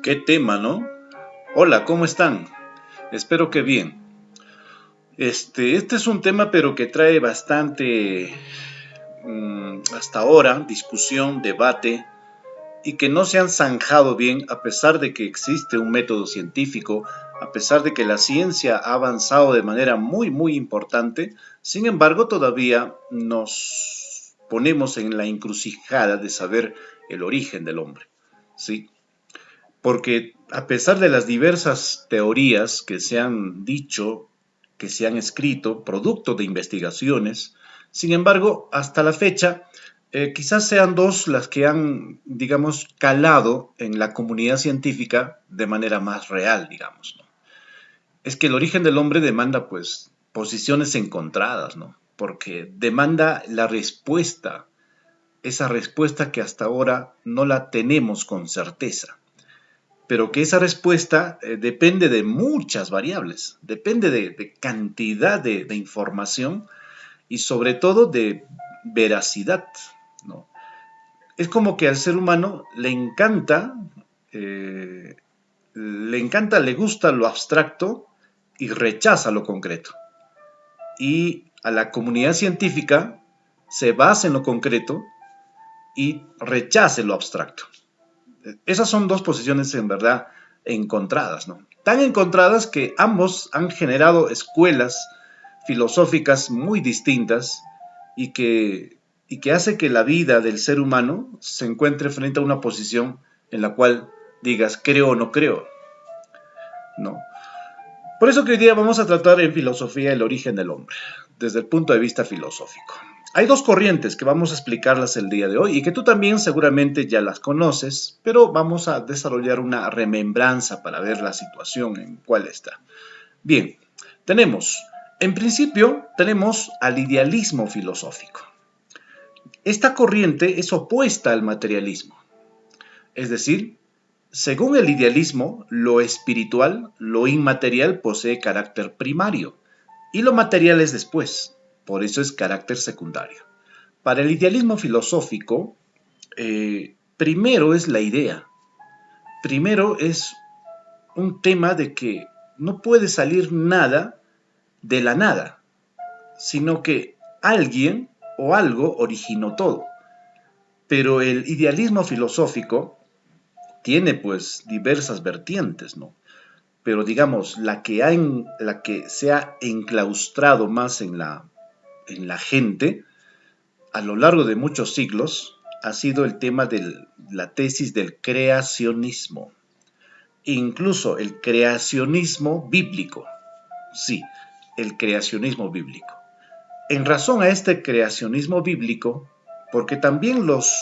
Qué tema, ¿no? Hola, ¿cómo están? Espero que bien. Este es un tema pero que trae bastante, hasta ahora, discusión, debate, y que no se han zanjado bien a pesar de que existe un método científico, a pesar de que la ciencia ha avanzado de manera muy importante. Sin embargo, todavía nos ponemos en la encrucijada de saber el origen del hombre, ¿sí? Porque a pesar de las diversas teorías que se han dicho, que se han escrito, producto de investigaciones, sin embargo, hasta la fecha, quizás sean dos las que han, digamos, calado en la comunidad científica de manera más real, digamos, ¿no? Es que el origen del hombre demanda, pues, posiciones encontradas, ¿no? Porque demanda la respuesta, esa respuesta que hasta ahora no la tenemos con certeza, pero que esa respuesta depende de muchas variables, depende de cantidad de información y sobre todo de veracidad, ¿no? Es como que al ser humano eh, le gusta lo abstracto y rechaza lo concreto. Y a la comunidad científica se basa en lo concreto y rechaza lo abstracto. Esas son dos posiciones en verdad encontradas, ¿no? Tan encontradas que ambos han generado escuelas filosóficas muy distintas y que hace que la vida del ser humano se encuentre frente a una posición en la cual digas creo o no creo, ¿no? Por eso que hoy día vamos a tratar en filosofía el origen del hombre, desde el punto de vista filosófico. Hay dos corrientes que vamos a explicarlas el día de hoy y que tú también seguramente ya las conoces, pero vamos a desarrollar una remembranza para ver la situación en cuál está. Bien, en principio, tenemos al idealismo filosófico. Esta corriente es opuesta al materialismo, es decir, según el idealismo, lo espiritual, lo inmaterial posee carácter primario y lo material es después, por eso es carácter secundario. Para el idealismo filosófico, primero es la idea, primero es un tema de que no puede salir nada de la nada, sino que alguien o algo originó todo. Pero el idealismo filosófico tiene pues diversas vertientes, ¿no? Pero digamos, la que se ha enclaustrado más en la gente a lo largo de muchos siglos ha sido el tema de la tesis del creacionismo, incluso el creacionismo bíblico, sí, el creacionismo bíblico. En razón a este creacionismo bíblico, porque también los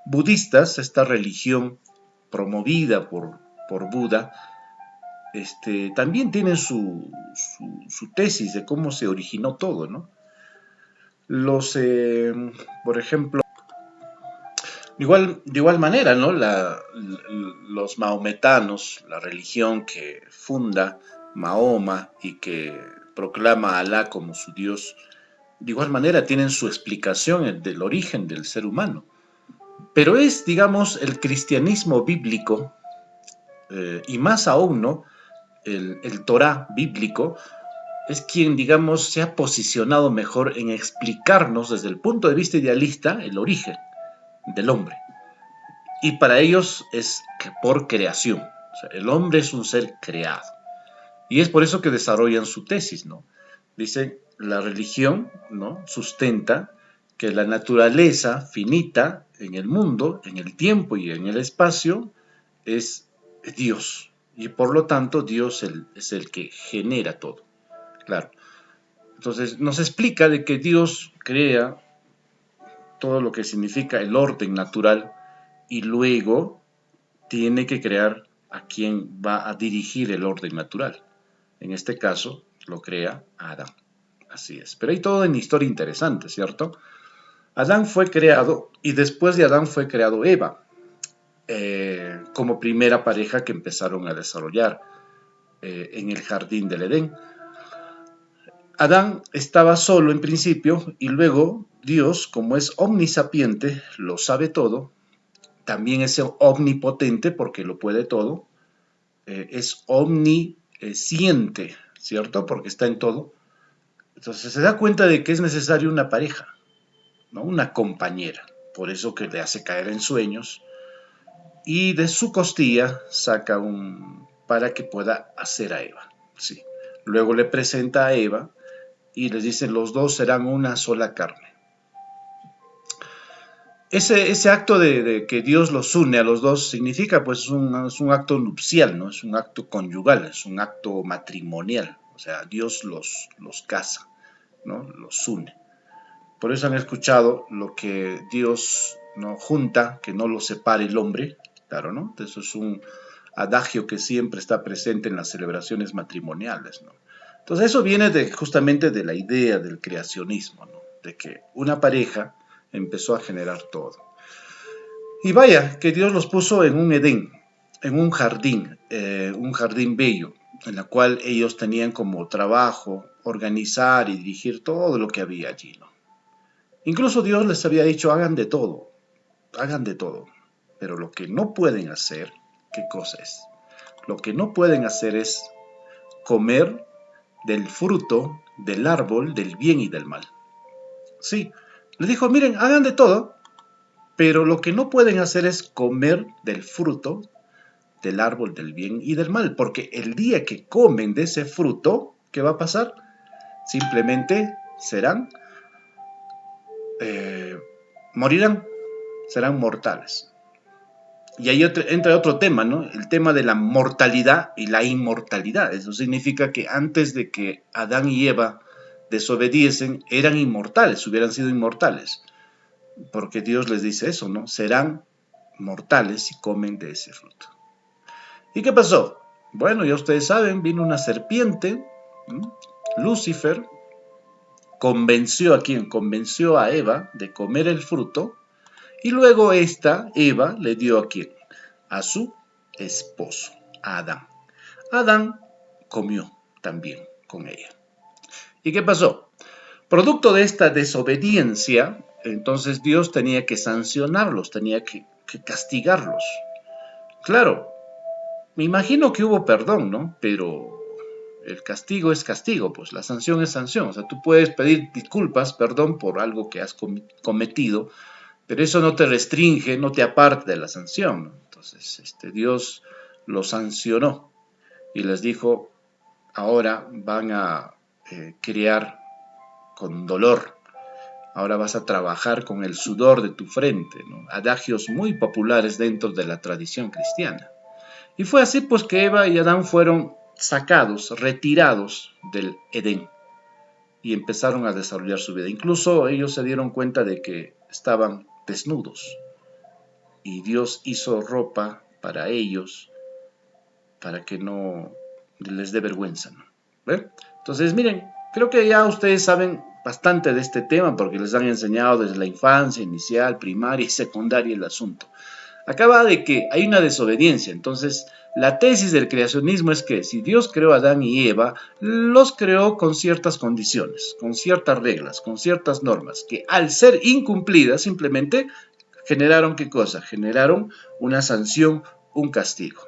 budistas, esta religión promovida por Buda, también tienen su tesis de cómo se originó todo, ¿no? Los, por ejemplo, de igual manera, ¿no? Los maometanos, la religión que funda Mahoma y que proclama a Alá como su Dios, de igual manera tienen su explicación del origen del ser humano. Pero es, digamos, el cristianismo bíblico, y más aún, ¿no? El Torá bíblico, es quien, digamos, se ha posicionado mejor en explicarnos desde el punto de vista idealista el origen del hombre. Y para ellos es por creación. O sea, el hombre es un ser creado. Y es por eso que desarrollan su tesis, ¿no? Dicen, la religión, ¿no?, sustenta que la naturaleza finita en el mundo, en el tiempo y en el espacio, es Dios. Y por lo tanto, Dios es el que genera todo. Claro. Entonces, nos explica de que Dios crea todo lo que significa el orden natural y luego tiene que crear a quien va a dirigir el orden natural. En este caso, lo crea Adán. Así es. Pero hay todo en historia interesante, ¿cierto? Adán fue creado y después de Adán fue creado Eva, como primera pareja que empezaron a desarrollar en el jardín del Edén. Adán estaba solo en principio y luego Dios, como es omnisapiente, lo sabe todo, también es omnipotente porque lo puede todo, es omnisciente, ¿cierto? Porque está en todo. Entonces se da cuenta de que es necesario una pareja, ¿no? Una compañera. Por eso que le hace caer en sueños y de su costilla saca para que pueda hacer a Eva. Sí. Luego le presenta a Eva y les dice, los dos serán una sola carne. Ese acto de que Dios los une a los dos significa pues es un acto nupcial, ¿no? Es un acto conyugal, es un acto matrimonial. O sea, Dios los casa, ¿no? Los une. Por eso han escuchado lo que Dios no junta, que no lo separe el hombre, claro, ¿no? Eso es un adagio que siempre está presente en las celebraciones matrimoniales, ¿no? Entonces eso viene justamente de la idea del creacionismo, ¿no? De que una pareja empezó a generar todo. Y vaya, que Dios los puso en un Edén, en un jardín bello, en la cual ellos tenían como trabajo organizar y dirigir todo lo que había allí, ¿no? Incluso Dios les había dicho, hagan de todo, pero lo que no pueden hacer, ¿qué cosa es? Lo que no pueden hacer es comer del fruto del árbol del bien y del mal. Sí, les dijo, miren, hagan de todo, pero lo que no pueden hacer es comer del fruto del árbol del bien y del mal, porque el día que comen de ese fruto, ¿qué va a pasar? Simplemente morirán, serán mortales. Y ahí entra otro tema, ¿no? El tema de la mortalidad y la inmortalidad. Eso significa que antes de que Adán y Eva desobediesen, eran inmortales, hubieran sido inmortales. Porque Dios les dice eso, ¿no? Serán mortales si comen de ese fruto. ¿Y qué pasó? Bueno, ya ustedes saben, vino una serpiente, ¿no? Lucifer, convenció a quién? Convenció a Eva de comer el fruto. Y luego Eva, le dio a quién? A su esposo, a Adán. Adán comió también con ella. ¿Y qué pasó? Producto de esta desobediencia, entonces Dios tenía que sancionarlos, tenía que castigarlos. Claro, me imagino que hubo perdón, ¿no? Pero el castigo es castigo, pues la sanción es sanción. O sea, tú puedes pedir disculpas, perdón por algo que has cometido, pero eso no te restringe, no te aparta de la sanción, ¿no? Entonces, Dios los sancionó y les dijo, ahora van a criar con dolor, ahora vas a trabajar con el sudor de tu frente, ¿no? Adagios muy populares dentro de la tradición cristiana. Y fue así pues que Eva y Adán fueron sacados, retirados del Edén y empezaron a desarrollar su vida. Incluso ellos se dieron cuenta de que estaban desnudos y Dios hizo ropa para ellos para que no les dé vergüenza, ¿no? ¿Ven? Entonces, miren, creo que ya ustedes saben bastante de este tema porque les han enseñado desde la infancia, inicial, primaria y secundaria el asunto. Acaba de que hay una desobediencia, entonces la tesis del creacionismo es que si Dios creó a Adán y Eva, los creó con ciertas condiciones, con ciertas reglas, con ciertas normas, que al ser incumplidas simplemente generaron ¿qué cosa? Generaron una sanción, un castigo.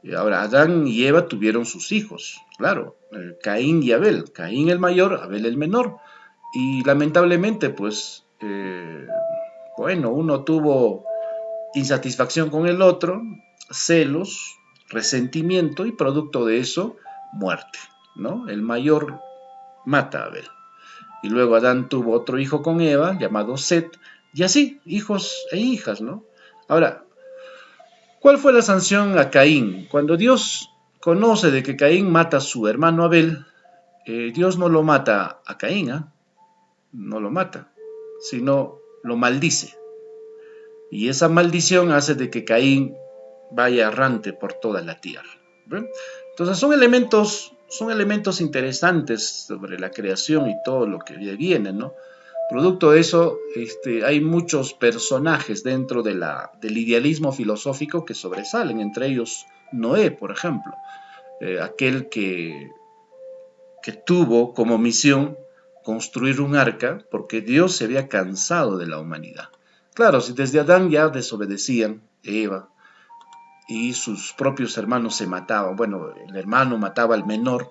Y ahora, Adán y Eva tuvieron sus hijos, claro, Caín y Abel, Caín el mayor, Abel el menor, y lamentablemente, pues, bueno, uno tuvo insatisfacción con el otro, celos, resentimiento y producto de eso, muerte, ¿no? El mayor mata a Abel. Y luego Adán tuvo otro hijo con Eva, llamado Set, y así, hijos e hijas, ¿no? Ahora, ¿cuál fue la sanción a Caín? Cuando Dios conoce de que Caín mata a su hermano Abel, Dios no lo mata a Caín, ¿eh? No lo mata, sino lo maldice. Y esa maldición hace de que Caín vaya errante por toda la tierra. ¿Ven? Entonces son elementos interesantes sobre la creación y todo lo que viene, ¿no? Producto de eso, hay muchos personajes dentro del idealismo filosófico que sobresalen, entre ellos Noé, por ejemplo, aquel que tuvo como misión construir un arca porque Dios se había cansado de la humanidad. Claro, si desde Adán ya desobedecían, Eva, y sus propios hermanos se mataban. Bueno, el hermano mataba al menor.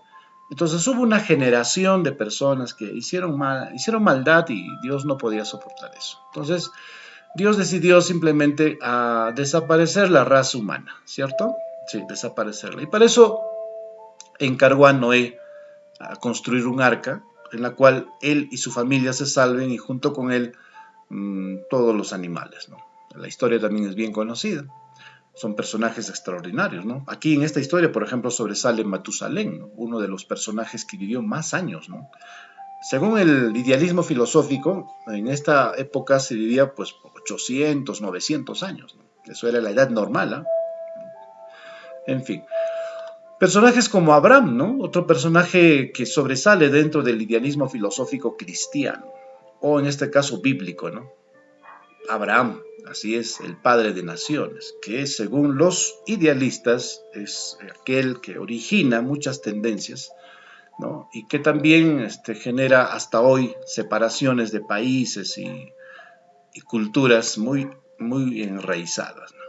Entonces hubo una generación de personas que hicieron maldad y Dios no podía soportar eso. Entonces Dios decidió simplemente desaparecer la raza humana, ¿cierto? Sí, desaparecerla. Y para eso encargó a Noé a construir un arca en la cual él y su familia se salven y junto con él todos los animales, ¿no? La historia también es bien conocida. Son personajes extraordinarios, ¿no? Aquí en esta historia, por ejemplo, sobresale Matusalén, ¿no? Uno de los personajes que vivió más años, ¿no? Según el idealismo filosófico, en esta época se vivía pues 800, 900 años, ¿no? Eso era la edad normal, ¿eh? En fin. Personajes como Abraham, ¿no? Otro personaje que sobresale dentro del idealismo filosófico cristiano, o en este caso bíblico, ¿no? Abraham, así es, el padre de naciones, que según los idealistas es aquel que origina muchas tendencias, ¿no? Y que también genera hasta hoy separaciones de países y culturas muy, muy enraizadas, ¿no?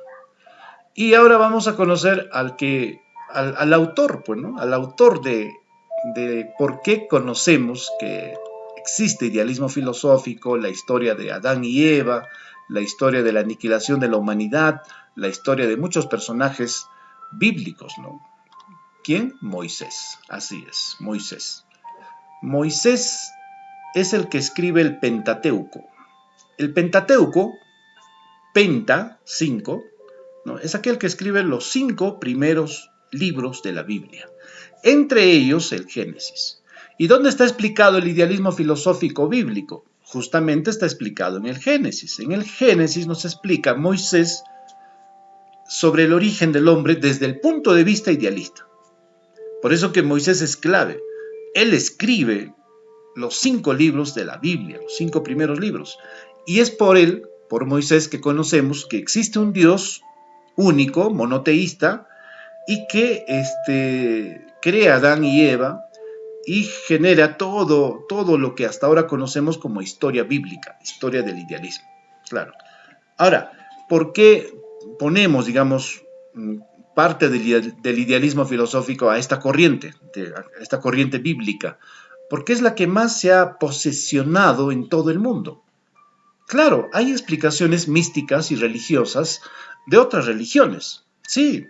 Y ahora vamos a conocer al autor, pues, ¿no? Al autor de por qué conocemos que existe idealismo filosófico, la historia de Adán y Eva, la historia de la aniquilación de la humanidad, la historia de muchos personajes bíblicos, ¿no? ¿Quién? Moisés, así es, Moisés. Moisés es el que escribe el Pentateuco. El Pentateuco, Penta, 5, ¿no? Es aquel que escribe los 5 primeros libros de la Biblia, entre ellos el Génesis. ¿Y dónde está explicado el idealismo filosófico bíblico? Justamente está explicado en el Génesis. En el Génesis nos explica Moisés sobre el origen del hombre desde el punto de vista idealista. Por eso que Moisés es clave. Él escribe los 5 libros de la Biblia, los 5 primeros libros. Y es por él, por Moisés, que conocemos que existe un Dios único, monoteísta, y que crea a Adán y Eva y genera todo lo que hasta ahora conocemos como historia bíblica, historia del idealismo. Claro. Ahora, ¿por qué ponemos, digamos, parte del idealismo filosófico a esta corriente bíblica? Porque es la que más se ha posesionado en todo el mundo. Claro, hay explicaciones místicas y religiosas de otras religiones. Sí,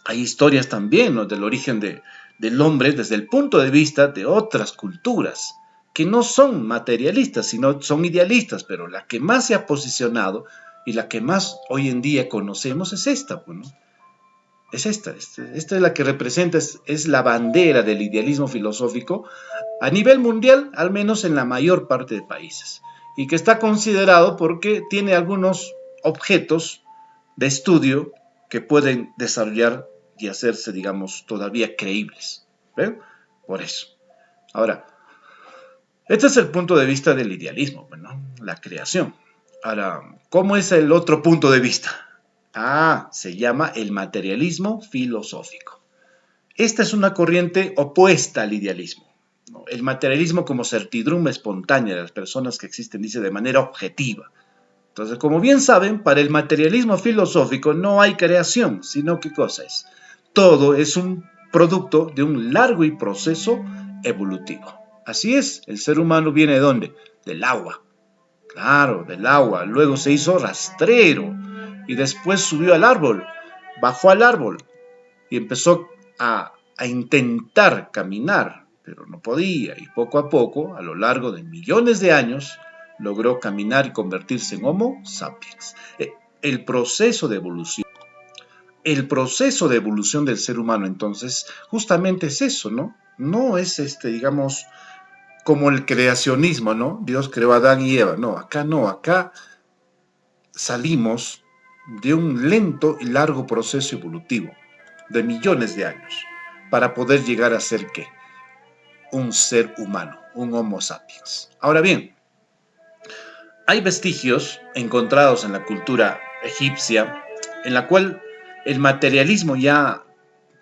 hay historias también, ¿no?, del origen del hombre desde el punto de vista de otras culturas, que no son materialistas, sino son idealistas, pero la que más se ha posicionado y la que más hoy en día conocemos es esta, pues, ¿no? Es esta es la que representa, es la bandera del idealismo filosófico a nivel mundial, al menos en la mayor parte de países, y que está considerado porque tiene algunos objetos de estudio que pueden desarrollar y hacerse, digamos, todavía creíbles. ¿Ven? Por eso. Ahora, este es el punto de vista del idealismo, ¿no? La creación. Ahora, ¿cómo es el otro punto de vista? Se llama el materialismo filosófico. Esta es una corriente opuesta al idealismo, ¿no? El materialismo como certidumbre espontánea de las personas que existen, dice de manera objetiva. Entonces, como bien saben, para el materialismo filosófico no hay creación, sino ¿qué cosa es? Todo es un producto de un largo y proceso evolutivo. Así es, el ser humano viene ¿de dónde? Del agua. Claro, del agua. Luego se hizo rastrero y después subió al árbol, bajó al árbol y empezó a intentar caminar, pero no podía. Y poco a poco, a lo largo de millones de años, logró caminar y convertirse en Homo sapiens. El proceso de evolución. El proceso de evolución del ser humano, entonces, justamente es eso, ¿no? No es, digamos, como el creacionismo, ¿no? Dios creó a Adán y Eva. No, acá salimos de un lento y largo proceso evolutivo de millones de años para poder llegar a ser, ¿qué? Un ser humano, un Homo sapiens. Ahora bien, hay vestigios encontrados en la cultura egipcia en la cual el materialismo ya,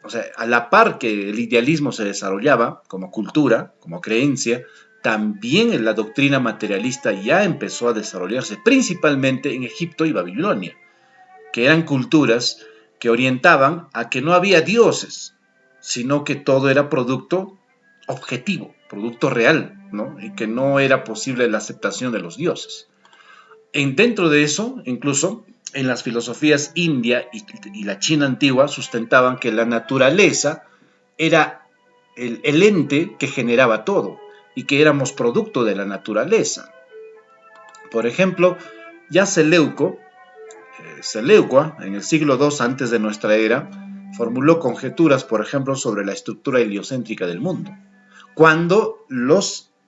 o sea, a la par que el idealismo se desarrollaba como cultura, como creencia, también en la doctrina materialista ya empezó a desarrollarse, principalmente en Egipto y Babilonia, que eran culturas que orientaban a que no había dioses, sino que todo era producto objetivo, producto real, ¿no? Y que no era posible la aceptación de los dioses. Dentro de eso, incluso, en las filosofías india y la China antigua sustentaban que la naturaleza era el ente que generaba todo y que éramos producto de la naturaleza. Por ejemplo, ya Seleucua, en el siglo II antes de nuestra era, formuló conjeturas, por ejemplo, sobre la estructura heliocéntrica del mundo, cuando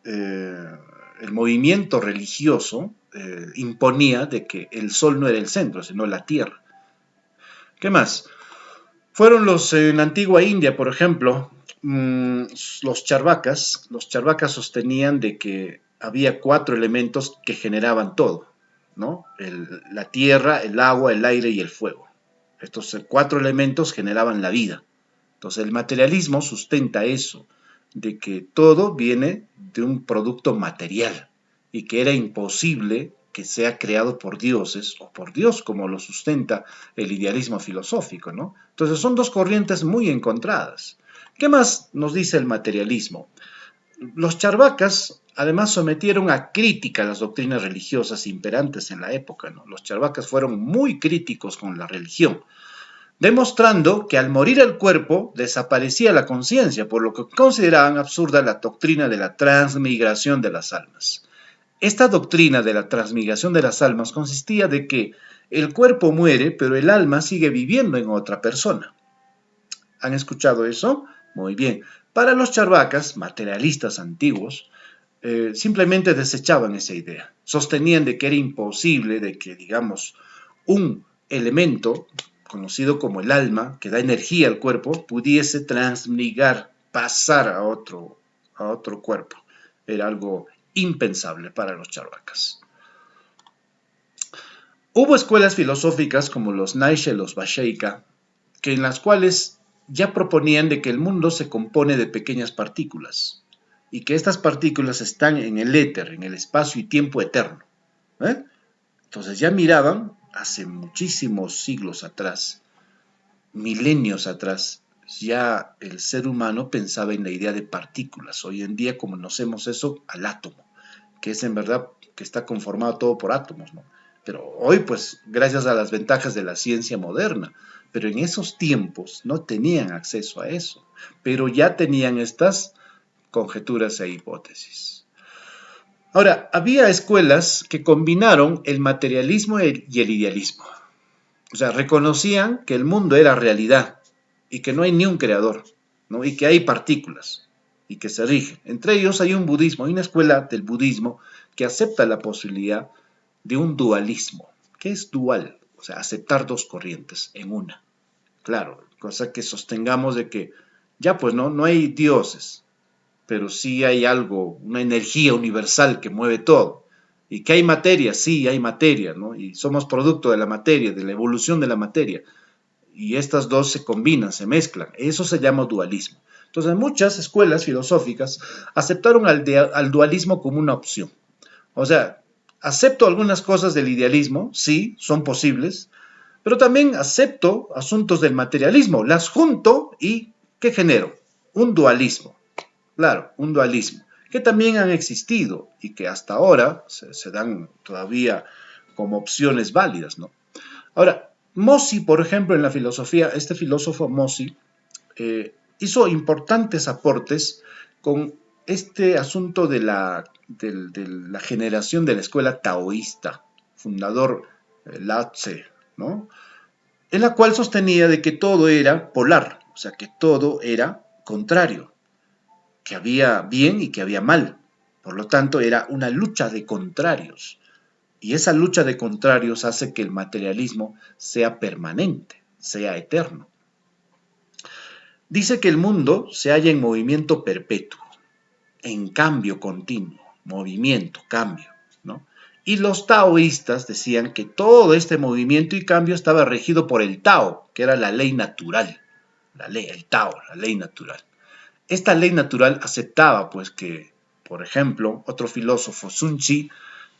el movimiento religioso imponía de que el Sol no era el centro, sino la Tierra. ¿Qué más? Fueron en la antigua India, por ejemplo, los charvakas. Los charvakas sostenían de que había 4 elementos que generaban todo, ¿no? La tierra, el agua, el aire y el fuego. Estos 4 elementos generaban la vida. Entonces el materialismo sustenta eso, de que todo viene de un producto material y que era imposible que sea creado por dioses o por Dios, como lo sustenta el idealismo filosófico, ¿no? Entonces son dos corrientes muy encontradas. ¿Qué más nos dice el materialismo? Los charvakas además sometieron a crítica las doctrinas religiosas imperantes en la época, ¿no? Los charvakas fueron muy críticos con la religión, demostrando que al morir el cuerpo desaparecía la conciencia, por lo que consideraban absurda la doctrina de la transmigración de las almas. Esta doctrina de la transmigración de las almas consistía de que el cuerpo muere, pero el alma sigue viviendo en otra persona. ¿Han escuchado eso? Muy bien. Para los charvakas, materialistas antiguos, simplemente desechaban esa idea. Sostenían de que era imposible de que, digamos, un elemento conocido como el alma, que da energía al cuerpo, pudiese transmigrar, pasar a otro cuerpo. Era algo impensable para los charvakas. Hubo escuelas filosóficas como los Naisha y los Vaisheika, que en las cuales ya proponían de que el mundo se compone de pequeñas partículas y que estas partículas están en el éter, en el espacio y tiempo eterno. Entonces ya miraban hace muchísimos siglos atrás, milenios atrás, ya el ser humano pensaba en la idea de partículas. Hoy en día conocemos eso al átomo, que es en verdad que está conformado todo por átomos, ¿no? Pero hoy, pues, gracias a las ventajas de la ciencia moderna, pero en esos tiempos no tenían acceso a eso, pero ya tenían estas conjeturas e hipótesis. Ahora, había escuelas que combinaron el materialismo y el idealismo. O sea, reconocían que el mundo era realidad y que no hay ni un creador, ¿no? Y que hay partículas y que se rigen. Entre ellos hay un budismo, hay una escuela del budismo que acepta la posibilidad de un dualismo. ¿Qué es dual? O sea, aceptar dos corrientes en una. Claro, cosa que sostengamos de que ya pues no hay dioses, pero sí hay algo, una energía universal que mueve todo. Y que hay materia, sí hay materia, ¿no? Y somos producto de la materia, de la evolución de la materia. Y estas dos se combinan, se mezclan. Eso se llama dualismo. Entonces, muchas escuelas filosóficas aceptaron al dualismo como una opción. O sea, acepto algunas cosas del idealismo, sí, son posibles, pero también acepto asuntos del materialismo, las junto y ¿qué genero? Un dualismo. Claro, un dualismo, que también han existido y que hasta ahora se dan todavía como opciones válidas, ¿no? Ahora, Mossi, por ejemplo, en la filosofía, este filósofo Mossi hizo importantes aportes con este asunto de la generación de la escuela taoísta, fundador Lao Tse, ¿no? En la cual sostenía de que todo era polar, o sea, que todo era contrario, que había bien y que había mal. Por lo tanto, era una lucha de contrarios. Y esa lucha de contrarios hace que el materialismo sea permanente, sea eterno. Dice que el mundo se halla en movimiento perpetuo, en cambio continuo, movimiento, cambio, ¿no? Y los taoístas decían que todo este movimiento y cambio estaba regido por el Tao, que era la ley natural, el Tao, la ley natural. Esta ley natural aceptaba, pues, que, por ejemplo, otro filósofo, Sun Tzu,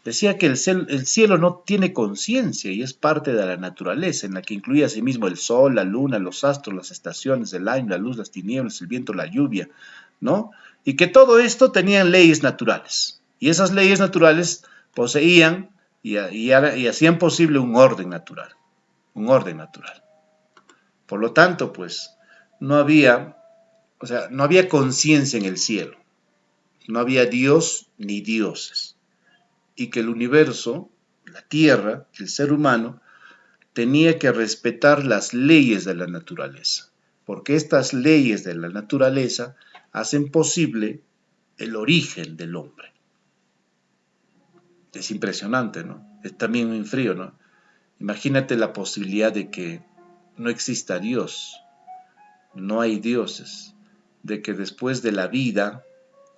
Decía que el cielo no tiene conciencia y es parte de la naturaleza, en la que incluye asimismo el sol, la luna, los astros, las estaciones, el año, la luz, las tinieblas, el viento, la lluvia, ¿no? Y que todo esto tenían leyes naturales. Y esas leyes naturales poseían y hacían posible un orden natural, un orden natural. Por lo tanto, pues, no había, o sea, no había conciencia en el cielo, no había Dios ni dioses, y que el universo, la tierra, el ser humano, tenía que respetar las leyes de la naturaleza, porque estas leyes de la naturaleza hacen posible el origen del hombre. Es impresionante, ¿no? Es también muy frío, ¿no? Imagínate la posibilidad de que no exista Dios, no hay dioses, de que después de la vida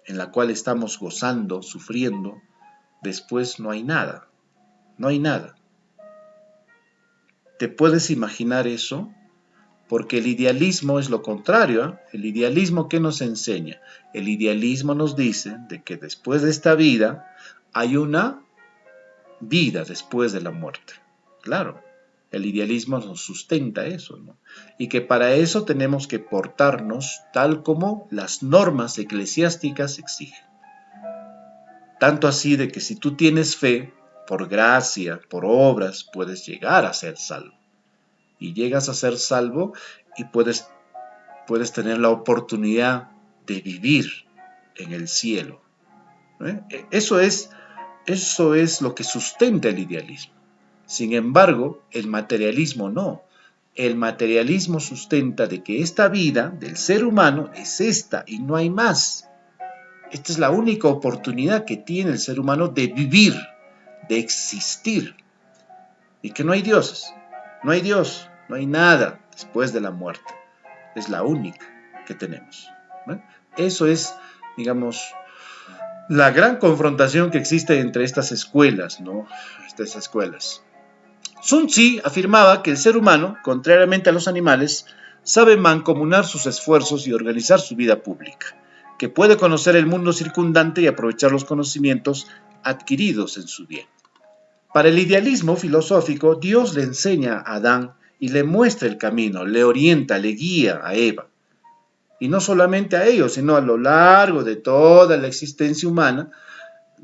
en la cual estamos gozando, sufriendo, después no hay nada, no hay nada. ¿Te puedes imaginar eso? Porque el idealismo es lo contrario, ¿eh? El idealismo, ¿qué nos enseña? El idealismo nos dice de que después de esta vida hay una vida después de la muerte. Claro, el idealismo nos sustenta eso, ¿no? Y que para eso tenemos que portarnos tal como las normas eclesiásticas exigen. Tanto así de que si tú tienes fe, por gracia, por obras, puedes llegar a ser salvo. Y llegas a ser salvo y puedes tener la oportunidad de vivir en el cielo. Eso es lo que sustenta el idealismo. Sin embargo, el materialismo no. El materialismo sustenta de que esta vida del ser humano es esta y no hay más. Esta es la única oportunidad que tiene el ser humano de vivir, de existir. Y que no hay dioses, no hay Dios, no hay nada después de la muerte. Es la única que tenemos. Eso es, digamos, la gran confrontación que existe entre estas escuelas, ¿no? Estas escuelas. Sun Tzu afirmaba que el ser humano, contrariamente a los animales, sabe mancomunar sus esfuerzos y organizar su vida pública, que puede conocer el mundo circundante y aprovechar los conocimientos adquiridos en su bien. Para el idealismo filosófico, Dios le enseña a Adán y le muestra el camino, le orienta, le guía a Eva. Y no solamente a ellos, sino a lo largo de toda la existencia humana,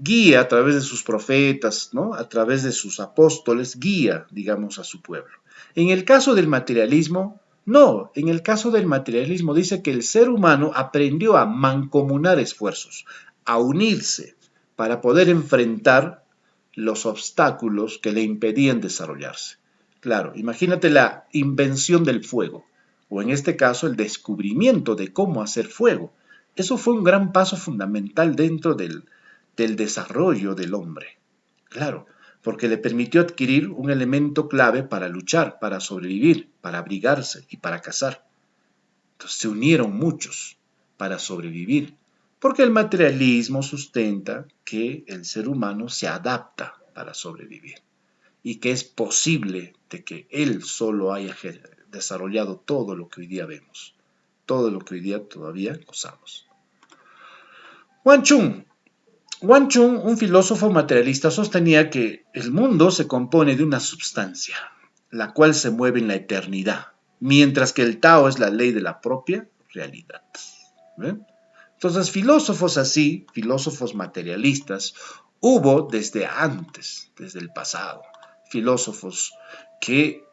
guía a través de sus profetas, ¿no? A través de sus apóstoles, guía, digamos, a su pueblo. En el caso del materialismo, no, en el caso del materialismo dice que el ser humano aprendió a mancomunar esfuerzos, a unirse para poder enfrentar los obstáculos que le impedían desarrollarse. Claro, imagínate la invención del fuego, o en este caso el descubrimiento de cómo hacer fuego. Eso fue un gran paso fundamental dentro del desarrollo del hombre. Claro, porque le permitió adquirir un elemento clave para luchar, para sobrevivir, para abrigarse y para cazar. Entonces se unieron muchos para sobrevivir, porque el materialismo sustenta que el ser humano se adapta para sobrevivir y que es posible de que él solo haya desarrollado todo lo que hoy día vemos, todo lo que hoy día todavía gozamos. Wang Chung, un filósofo materialista, sostenía que el mundo se compone de una substancia, la cual se mueve en la eternidad, mientras que el Tao es la ley de la propia realidad. ¿Ven? Entonces, filósofos así, filósofos materialistas, hubo desde antes, desde el pasado, filósofos que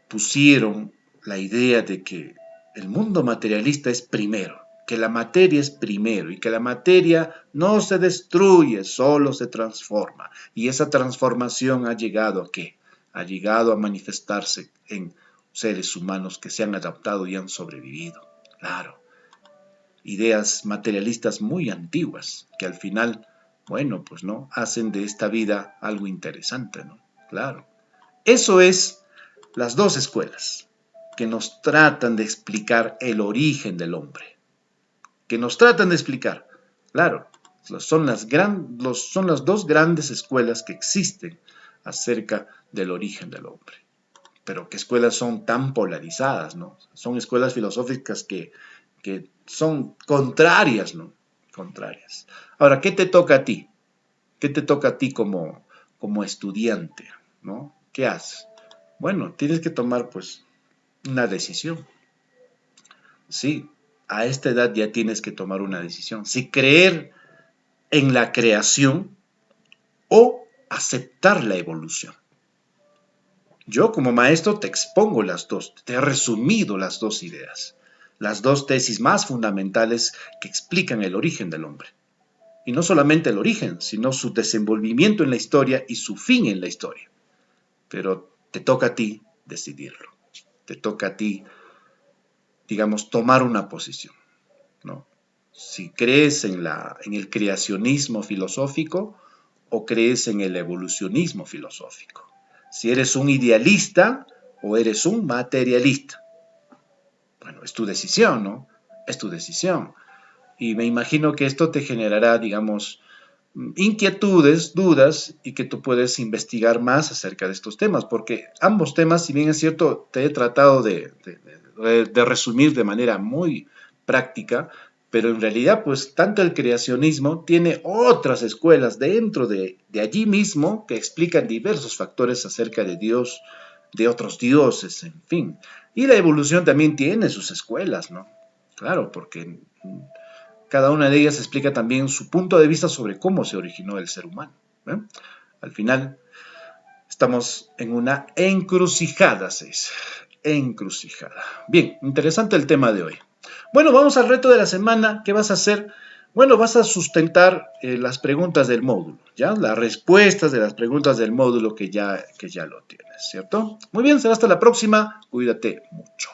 pusieron la idea de que el mundo materialista es primero, que la materia es primero y que la materia no se destruye, solo se transforma. Y esa transformación ha llegado ¿a qué? Ha llegado a manifestarse en seres humanos que se han adaptado y han sobrevivido. Claro, ideas materialistas muy antiguas que al final, bueno, pues no, hacen de esta vida algo interesante, ¿no? Claro. Eso es las dos escuelas que nos tratan de explicar el origen del hombre. Que nos tratan de explicar. Claro, son las dos grandes escuelas que existen acerca del origen del hombre. Pero qué escuelas son tan polarizadas, ¿no? Son escuelas filosóficas que son contrarias, ¿no? Contrarias. Ahora, ¿qué te toca a ti? ¿Qué te toca a ti como estudiante, ¿no? ¿Qué haces? Bueno, tienes que tomar pues una decisión. Sí, a esta edad ya tienes que tomar una decisión. Si creer en la creación o aceptar la evolución. Yo como maestro te expongo las dos, te he resumido las dos ideas, las dos tesis más fundamentales que explican el origen del hombre. Y no solamente el origen, sino su desenvolvimiento en la historia y su fin en la historia. Pero te toca a ti decidirlo. Te toca a ti, digamos, tomar una posición, ¿no? Si crees en el creacionismo filosófico o crees en el evolucionismo filosófico. Si eres un idealista o eres un materialista. Bueno, es tu decisión, ¿no? Es tu decisión. Y me imagino que esto te generará, digamos, inquietudes, dudas, y que tú puedes investigar más acerca de estos temas, porque ambos temas, si bien es cierto, te he tratado de resumir de manera muy práctica, pero en realidad, pues, tanto el creacionismo tiene otras escuelas dentro de allí mismo que explican diversos factores acerca de Dios, de otros dioses, en fin. Y la evolución también tiene sus escuelas, ¿no? Claro, porque cada una de ellas explica también su punto de vista sobre cómo se originó el ser humano, ¿eh? Al final, estamos en una encrucijada, se dice. Encrucijada. Bien, interesante el tema de hoy. Bueno, vamos al reto de la semana. ¿Qué vas a hacer? Bueno, vas a sustentar las preguntas del módulo, ¿ya? Las respuestas de las preguntas del módulo que ya lo tienes, ¿cierto? Muy bien, será hasta la próxima. Cuídate mucho.